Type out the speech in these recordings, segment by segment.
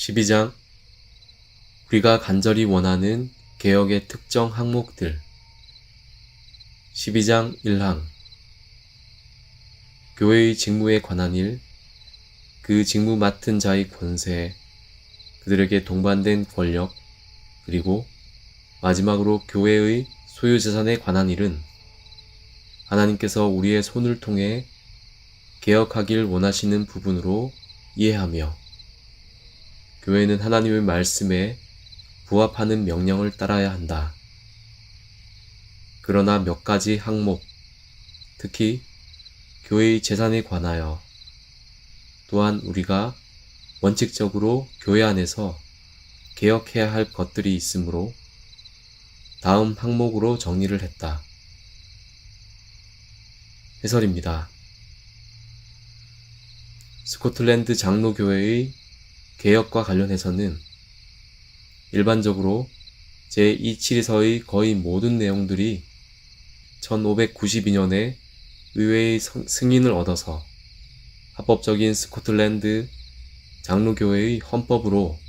12장 우리가 간절히 원하는 개혁의 특정 항목들 12장 1항 교회의 직무에 관한 일, 그 직무 맡은 자의 권세, 그들에게 동반된 권력, 그리고 마지막으로 교회의 소유재산에 관한 일은 하나님께서 우리의 손을 통해 개혁하길 원하시는 부분으로 이해하며 교회는 하나님의 말씀에 부합하는 명령을 따라야 한다. 그러나 몇 가지 항목, 특히 교회의 재산에 관하여 또한 우리가 원칙적으로 교회 안에서 개혁해야 할 것들이 있으므로 다음 항목으로 정리를 했다. 해설입니다. 스코틀랜드 장로교회의 개혁과 관련해서는 일반적으로 제2치리서의 거의 모든 내용들이 1592년에 의회의 승인을 얻어서 합법적인 스코틀랜드 장로교회의 헌법으로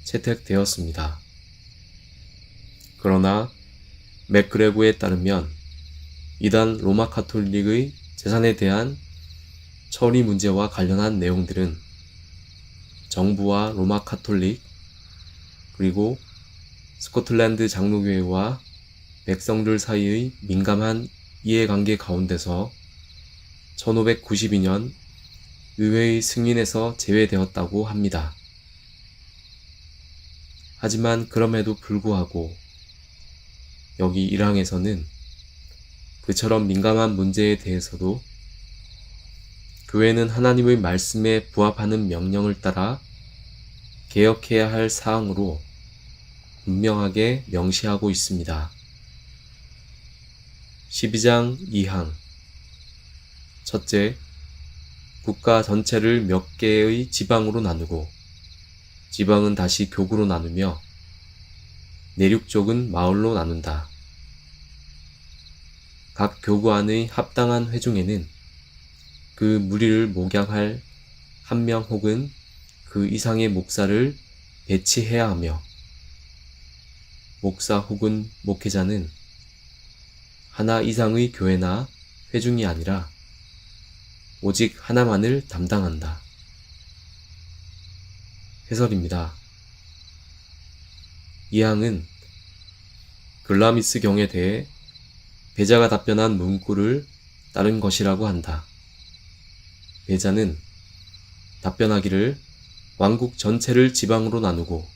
채택되었습니다. 그러나 맥그레고에 따르면 이단 로마 카톨릭의 재산에 대한 처리 문제와 관련한 내용들은 정부와 로마 카톨릭 그리고 스코틀랜드 장로교회와 백성들 사이의 민감한 이해관계 가운데서 1592년 의회의 승인에서 제외되었다고 합니다. 하지만 그럼에도 불구하고 여기 1항에서는 그처럼 민감한 문제에 대해서도 교회는 하나님의 말씀에 부합하는 명령을 따라 개혁해야 할 사항으로 분명하게 명시하고 있습니다. 12장 2항 첫째, 국가 전체를 몇 개의 지방으로 나누고 지방은 다시 교구로 나누며 내륙 쪽은 마을로 나눈다. 각 교구 안의 합당한 회중에는 그 무리를 목양할 한 명 혹은 그 이상의 목사를 배치해야 하며 목사 혹은 목회자는 하나 이상의 교회나 회중이 아니라 오직 하나만을 담당한다. 해설입니다. 이 항은 글라미스 경에 대해 베자가 답변한 문구를 따른 것이라고 한다. 베자는 답변하기를 왕국 전체를 지방으로 나누고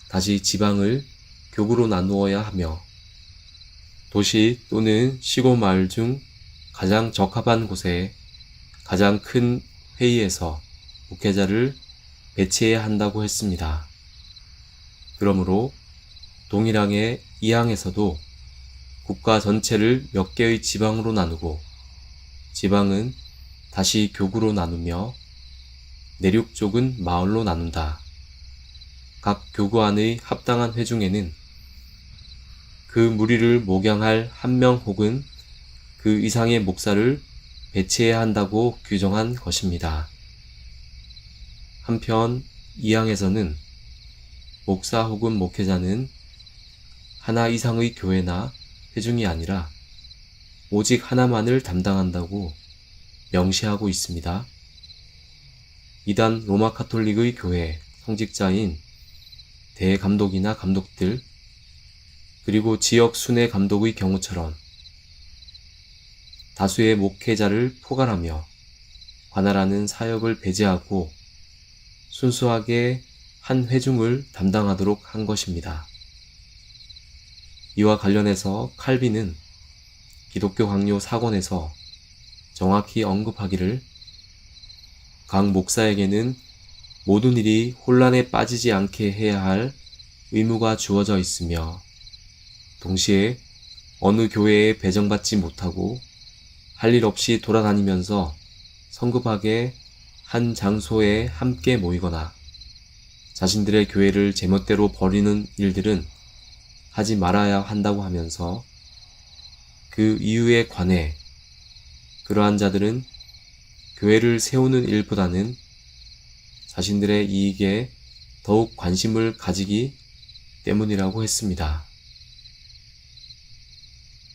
다시 지방을 교구로 나누어야 하며 도시 또는 시골 마을 중 가장 적합한 곳에 가장 큰 회의에서 목회자를 배치해야 한다고 했습니다. 그러므로 동일하게 이 항에서도 국가 전체를 몇 개의 지방으로 나누고 지방은 다시 교구로 나누며 내륙 쪽은 마을로 나눈다. 각 교구 안의 합당한 회중에는 그 무리를 목양할 한 명 혹은 그 이상의 목사를 배치해야 한다고 규정한 것입니다. 한편 이 항에서는 목사 혹은 목회자는 하나 이상의 교회나 회중이 아니라 오직 하나만을 담당한다고 명시하고 있습니다. 이단 로마 카톨릭의 교회 성직자인 대감독이나 감독들 그리고 지역 순회 감독의 경우처럼 다수의 목회자를 포괄하며 관할하는 사역을 배제하고 순수하게 한 회중을 담당하도록 한 것입니다. 이와 관련해서 칼빈은 기독교 강요 사권에서 정확히 언급하기를 각 목사에게는 모든 일이 혼란에 빠지지 않게 해야 할 의무가 주어져 있으며 동시에 어느 교회에 배정받지 못하고 할 일 없이 돌아다니면서 성급하게 한 장소에 함께 모이거나 자신들의 교회를 제멋대로 버리는 일들은 하지 말아야 한다고 하면서 그 이유에 관해 그러한 자들은 교회를 세우는 일보다는 자신들의 이익에 더욱 관심을 가지기 때문이라고 했습니다.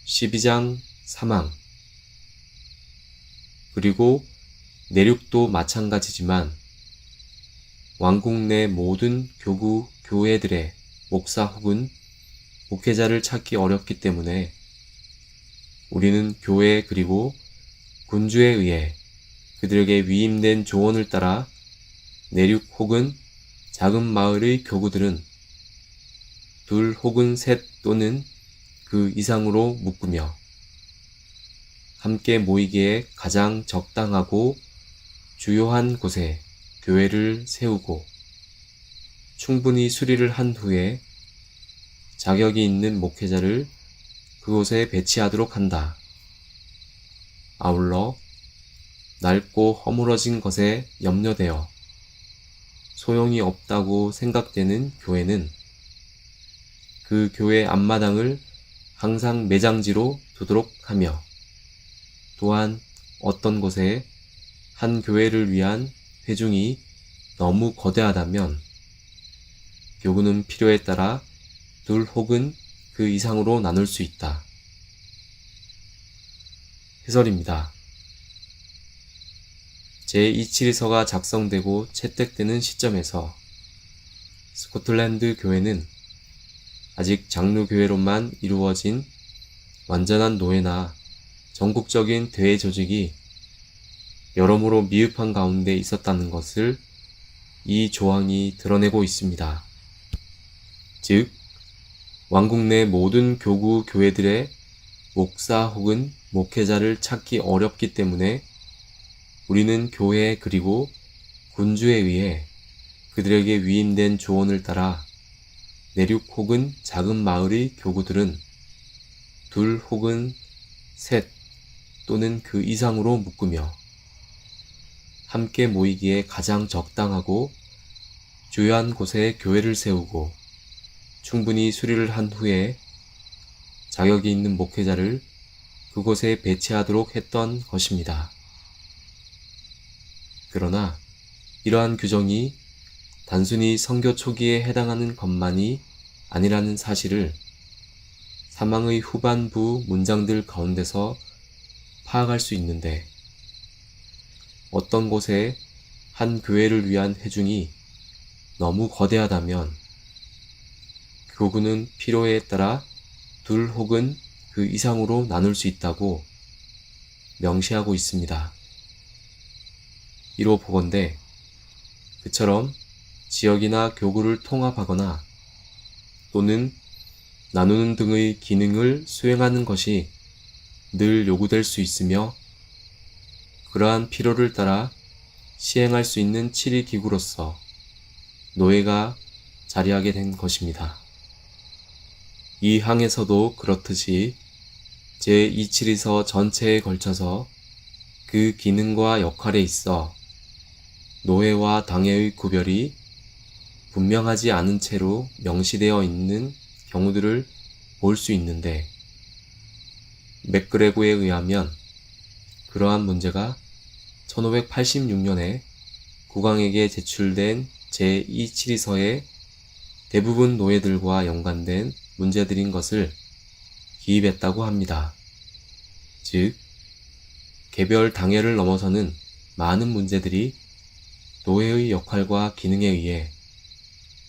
12장 사망. 그리고 내륙도 마찬가지지만 왕국 내 모든 교구 교회들의 목사 혹은 목회자를 찾기 어렵기 때문에 우리는 교회 그리고 군주에 의해 그들에게 위임된 조언을 따라 내륙 혹은 작은 마을의 교구들은 둘 혹은 셋 또는 그 이상으로 묶으며 함께 모이기에 가장 적당하고 주요한 곳에 교회를 세우고 충분히 수리를 한 후에 자격이 있는 목회자를 그곳에 배치하도록 한다. 아울러 낡고 허물어진 것에 염려되어 소용이 없다고 생각되는 교회는 그 교회 앞마당을 항상 매장지로 두도록 하며 또한 어떤 곳에 한 교회를 위한 회중이 너무 거대하다면 교구는 필요에 따라 둘 혹은 그 이상으로 나눌 수 있다. 해설입니다. 제2치리서가 작성되고 채택되는 시점에서 스코틀랜드 교회는 아직 장로교회로만 이루어진 완전한 노예나 전국적인 대회 조직이 여러모로 미흡한 가운데 있었다는 것을 이 조항이 드러내고 있습니다. 즉, 왕국 내 모든 교구 교회들의 목사 혹은 목회자를 찾기 어렵기 때문에 우리는 교회 그리고 군주에 의해 그들에게 위임된 조언을 따라 내륙 혹은 작은 마을의 교구들은 둘 혹은 셋 또는 그 이상으로 묶으며 함께 모이기에 가장 적당하고 주요한 곳에 교회를 세우고 충분히 수리를 한 후에 자격이 있는 목회자를 그곳에 배치하도록 했던 것입니다. 그러나 이러한 규정이 단순히 선교 초기에 해당하는 것만이 아니라는 사실을 사망의 후반부 문장들 가운데서 파악할 수 있는데, 어떤 곳에 한 교회를 위한 회중이 너무 거대하다면 교구는 필요에 따라 둘 혹은 그 이상으로 나눌 수 있다고 명시하고 있습니다. 이로 보건대 그처럼 지역이나 교구를 통합하거나 또는 나누는 등의 기능을 수행하는 것이 늘 요구될 수 있으며 그러한 필요를 따라 시행할 수 있는 치리기구로서 노예가 자리하게 된 것입니다. 이 항에서도 그렇듯이 제2치리서 전체에 걸쳐서 그 기능과 역할에 있어 노예와 당예의 구별이 분명하지 않은 채로 명시되어 있는 경우들을 볼 수 있는데, 맥그레고에 의하면 그러한 문제가 1586년에 국왕에게 제출된 제2치리서의 대부분 노예들과 연관된 문제들인 것을 기입했다고 합니다. 즉, 개별 당예를 넘어서는 많은 문제들이 노예의 역할과 기능에 의해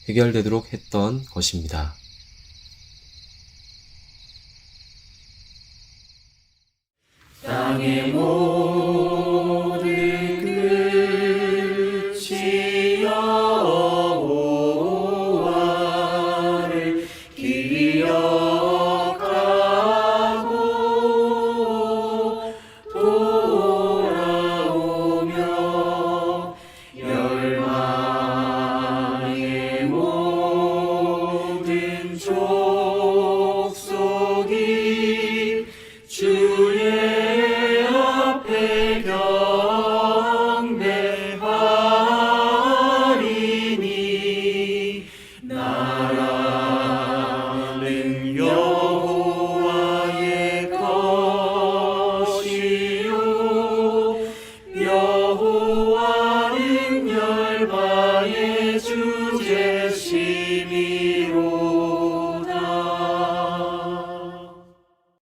해결되도록 했던 것입니다. 땅의